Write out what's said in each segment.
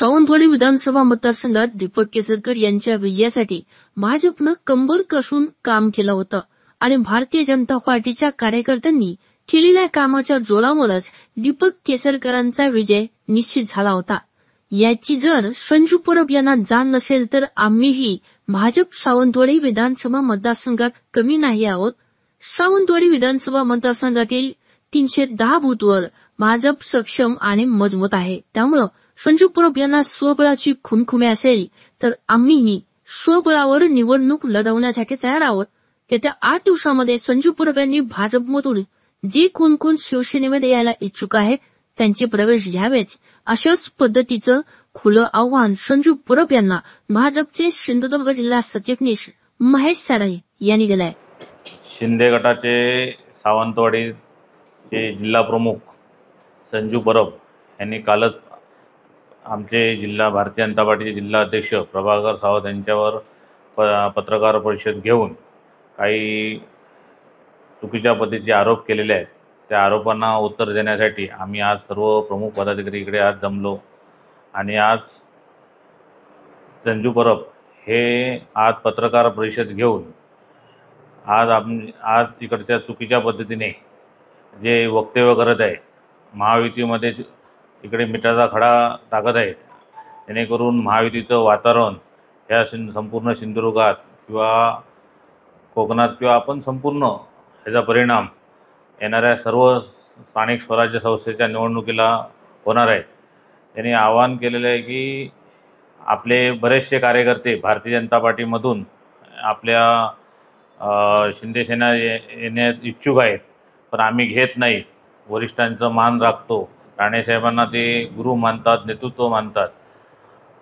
सावंतवाडी विधानसभा मतदारसंघात दीपक केसरकर यांच्या विजयासाठी भाजपनं कंबर कसून काम केलं होतं आणि भारतीय जनता पार्टीच्या कार्यकर्त्यांनी केलेल्या कामाच्या जोरावरच दीपक केसरकरांचा विजय निश्चित झाला होता। याची जर संजू परब यांना जाण नसेल तर आम्हीही भाजप सावंतवाडी विधानसभा मतदारसंघात कमी नाही आहोत। सावंतवाडी विधानसभा मतदारसंघातील 310 बूथवर भाजप सक्षम आणि मजबूत आहे। त्यामुळे संजू परब यांना स्वबळाची खुमखुमे असेल तर आम्हीही स्वबळावर निवडणूक लढवण्यासाठी तयार आहोत। येत्या 8 दिवसांमध्ये संजू परब यांनी भाजपमधून जे कोण शिवसेनेमध्ये यायला इच्छुक आहे त्यांचे प्रवेश घ्यावेच, अशाच पद्धतीचं खुलं आव्हान संजू परब यांना भाजपचे सिंधुदुर्ग जिल्हा सरचिटणीस महेश साराई यांनी दिलंय। शिंदे गटाचे सावंतवाडीचे जिल्हा प्रमुख संजू परब यांनी कालच आमचे जिल्हा भारतीय जनता पार्टीचे जिल्हा अध्यक्ष प्रभाकर सावंत यांच्यावर पत्रकार परिषद घेऊन काही चुकीच्या पद्धतीचे आरोप केलेले आहेत। त्या आरोपांना उत्तर देण्यासाठी आम्ही आज सर्व प्रमुख पदाधिकारी इकडे आज जमलो आणि आज संजू परब हे आज पत्रकार परिषद घेऊन आज इकडच्या चुकीच्या पद्धतीने जे वक्तव्य करत आहे, महायुतीमध्ये इकडे मिठाचा खडा टाकत आहेत, जेणेकरून महायुतीचं वातावरण या संपूर्ण सिंधुदुर्गात किंवा कोकणात किंवा आपण संपूर्ण ह्याचा परिणाम येणाऱ्या सर्व स्थानिक स्वराज्य संस्थेच्या निवडणुकीला होणार आहे। त्यांनी आवाहन केलेलं आहे की आपले बरेचसे कार्यकर्ते भारतीय जनता पार्टीमधून आपल्या शिंदे सेना येण्यात इच्छुक आहेत, पण आम्ही घेत नाही। वरिष्ठांचं मान राखतो, राणेसाहेबांना ते गुरु मानतात, नेतृत्व मानतात,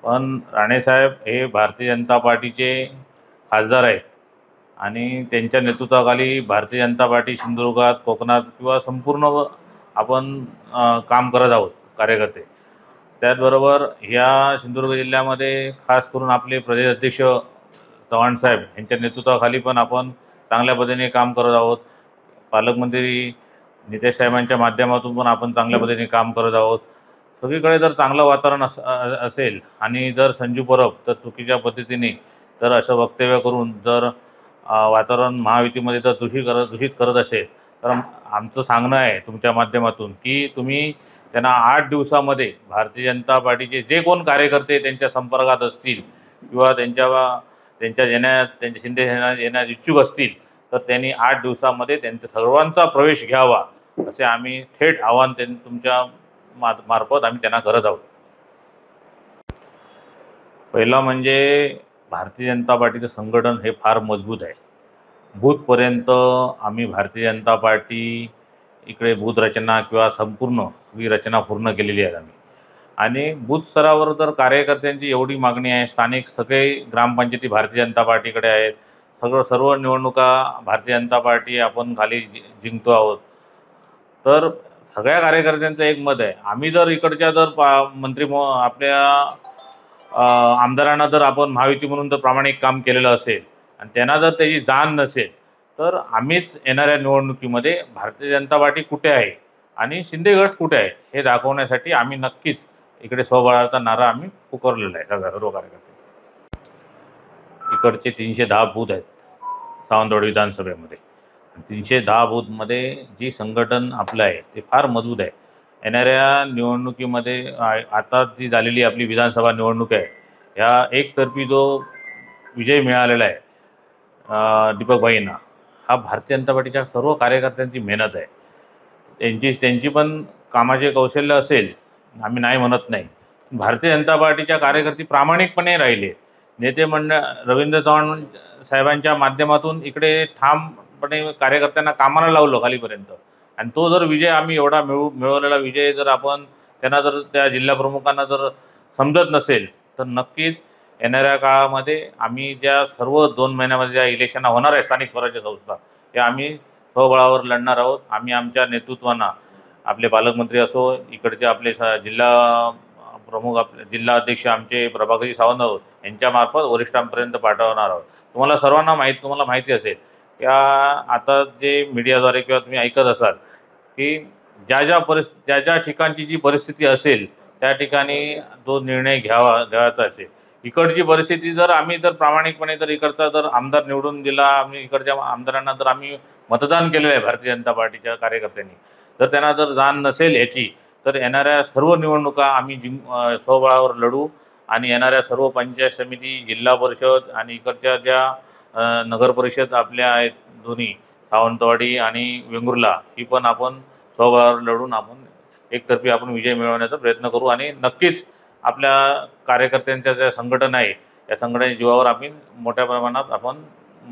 पण राणेसाहेब हे भारतीय जनता पार्टीचे खासदार आहेत आणि त्यांच्या नेतृत्वाखाली भारतीय जनता पार्टी सिंधुदुर्गात, कोकणात किंवा संपूर्ण आपण काम करत आहोत कार्यकर्ते। त्याचबरोबर ह्या सिंधुदुर्ग जिल्ह्यामध्ये खास करून आपले प्रदेश अध्यक्ष चव्हाण साहेब यांच्या नेतृत्वाखाली पण आपण चांगल्या पद्धतीने काम करत आहोत। पालकमंत्री नितेश साहेबांच्या माध्यमातून पण आपण चांगल्या पद्धतीने काम करत आहोत। सगळीकडे जर चांगलं वातावरण असेल आणि जर संजू परब तर चुकीच्या पद्धतीने जर असं वक्तव्य करून जर वातावरण महायुतीमध्ये जर दूषित करत असेल तर आमचं सांगणं आहे तुमच्या माध्यमातून की तुम्ही त्यांना 8 दिवसामध्ये भारतीय जनता पार्टीचे जे कोण कार्यकर्ते त्यांच्या संपर्कात असतील किंवा त्यांच्या शिंदे सेना येण्यास इच्छुक असतील तर त्यांनी 8 दिवसामध्ये त्यांच्या सर्वांचा प्रवेश घ्यावा, असे आम्ही थेट आवाहन तुमच्या मार्फत आम्ही त्यांना करत आहोत। पहिला म्हणजे भारतीय जनता पार्टीचं संघटन हे फार मजबूत आहे। बूथपर्यंत आम्ही भारतीय जनता पार्टी इकडे बूथ रचना किंवा संपूर्ण ही रचना पूर्ण केलेली आहे आम्ही। आणि बूथ स्तरावर तर कार्यकर्त्यांची एवढी मागणी आहे, स्थानिक सगळे ग्रामपंचायती भारतीय जनता पार्टीकडे आहेत, सर्व निवडणुका भारतीय जनता पार्टी आपण खाली जिंकतो आहोत। तर सगळ्या कार्यकर्त्यांचं एक मत आहे, आम्ही जर इकडच्या जर आपल्या आमदारांना जर आपण महायुती म्हणून जर प्रामाणिक काम केलेलं असेल आणि त्यांना जर त्याची जाण नसेल तर आम्हीच येणाऱ्या निवडणुकीमध्ये भारतीय जनता पार्टी कुठे आहे आणि शिंदे गट कुठे आहे हे दाखवण्यासाठी आम्ही नक्कीच इकडे स्वबळाचा नारा आम्ही पुकारलेला आहे सर्व कार्यकर्ते। इकडचे 310 बूथ आहेत सावंतवाडी विधानसभेमध्ये। 310 बूथमध्ये जी संघटन आपलं आहे ते फार मजबूत आहे। येणाऱ्या निवडणुकीमध्ये आता जी झालेली आपली विधानसभा निवडणूक आहे, ह्या एकतर्फी जो विजय मिळालेला आहे दीपक भाईंना, हा भारतीय जनता पार्टीच्या सर्व कार्यकर्त्यांची मेहनत आहे। त्यांची पण कामाचे कौशल्य असेल, आम्ही नाही म्हणत नाही। भारतीय जनता पार्टीच्या कार्यकर्ते प्रामाणिकपणे राहिले। नेते रवींद्र चव्हाण साहेबांच्या माध्यमातून इकडे ठामपणे कार्यकर्त्यांना कामाला लावलं खालीपर्यंत, आणि तो जर विजय आम्ही एवढा मिळवलेला विजय जर आपण त्यांना जर त्या जिल्हा प्रमुखांना जर समजत नसेल तर नक्कीच येणाऱ्या काळामध्ये आम्ही ज्या सर्व 2 महिन्यामध्ये ज्या इलेक्शन होणार आहे स्थानिक स्वराज्य संस्था, ते आम्ही स्वबळावर लढणार आहोत। आम्ही आमच्या नेतृत्वांना, आपले पालकमंत्री असो, इकडचे आपले जिल्हा प्रमुख, आपले जिल्हा अध्यक्ष आमचे प्रभाकरजी सावंत आहोत, यांच्यामार्फत वरिष्ठांपर्यंत पाठवणार आहोत। तुम्हाला माहिती असेल की आता जे मीडियाद्वारे किंवा तुम्ही ऐकत असाल की ज्या ठिकाणची जी परिस्थिती असेल त्या ठिकाणी जो निर्णय घ्यायचा असेल. इकडची परिस्थिती जर आम्ही जर प्रामाणिकपणे जर इकडचा जर आमदार निवडून दिला, आम्ही इकडच्या आमदारांना जर आम्ही मतदान केलेलं आहे भारतीय जनता पार्टीच्या कार्यकर्त्यांनी, जर त्यांना जर जाण नसेल ह्याची, तर येणाऱ्या सर्व निवडणुका आम्ही स्वबळावर लढू आणि येणाऱ्या सर्व पंचायत समिती, जिल्हा परिषद आणि इकडच्या ज्या नगर परिषद आपल्या आहेत दोन्ही सावंतवाडी आणि वेंगुर्ला, ही पण आपण स्वबळावर लढून आपण एकतर्फी आपण विजय मिळवण्याचा प्रयत्न करू आणि नक्कीच आपल्या कार्यकर्त्यांच्या ज्या संघटना आहे त्या संघटनेच्या जीवावर आम्ही मोठ्या प्रमाणात आपण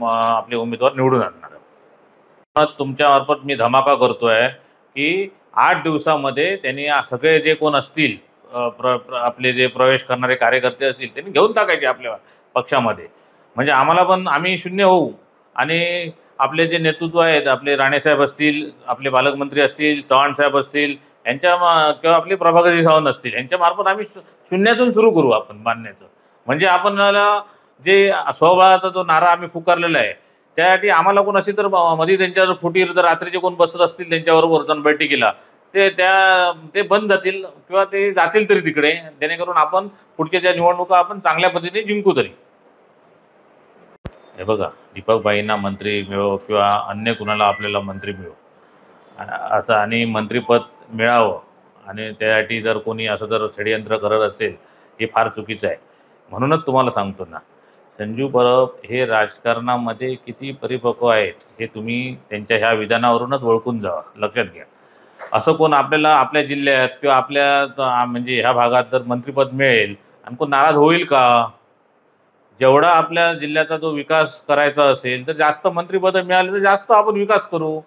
आपले उमेदवार निवडून आणणार आहोत. तुमच्यामार्फत मी धमाका करतोय की 8 दिवसामध्ये त्यांनी सगळे जे कोण असतील आपले जे प्रवेश करणारे कार्यकर्ते असतील त्यांनी घेऊन टाकायचे आपल्या पक्षामध्ये, म्हणजे आम्हाला पण आम्ही शून्य होऊ आणि आपले जे नेतृत्व आहेत, आपले राणेसाहेब असतील, आपले पालकमंत्री असतील, चव्हाण साहेब असतील, यांच्या किंवा आपले प्रभाकरजी सावंत असतील, यांच्यामार्फत आम्ही शून्यातून सुरू करू आपण बांधण्याचं. म्हणजे आपल्याला जे स्वबळाचा जो नारा आम्ही पुकारलेला आहे त्यासाठी आम्हाला कोण असेल तर मध्ये त्यांच्यावर फुटीर जर रात्रीचे कोण बसत असतील त्यांच्याबरोबर जाऊन बैठकीला, ते बंद जातील किंवा ते जातील तरी तिकडे, जेणेकरून आपण पुढच्या ज्या निवडणुका आपण चांगल्या पद्धतीने जिंकू तरी. हे बघा, दीपकबाईंना मंत्री मिळो किंवा अन्य कुणाला आपल्याला मंत्री मिळो असं आणि मंत्रिपद मिळावं आणि त्यासाठी जर कोणी असं जर षडयंत्र करत असेल, हे फार चुकीचं आहे. म्हणूनच तुम्हाला सांगतो ना, संजू परब हे राजकारणामध्ये किती परिपक्व आहेत हे तुम्ही त्यांच्या ह्या विधानावरूनच ओळखून जावा, लक्षात घ्या. असं कोण आपल्याला आपल्या जिल्ह्यात किंवा आपल्या म्हणजे ह्या भागात जर मंत्रिपद मिळेल आणि कोण नाराज होईल का? जेवढा आपल्या जिल्ह्याचा जो विकास करायचा असेल तर जास्त मंत्रिपद मिळाले तर जास्त आपण विकास करू.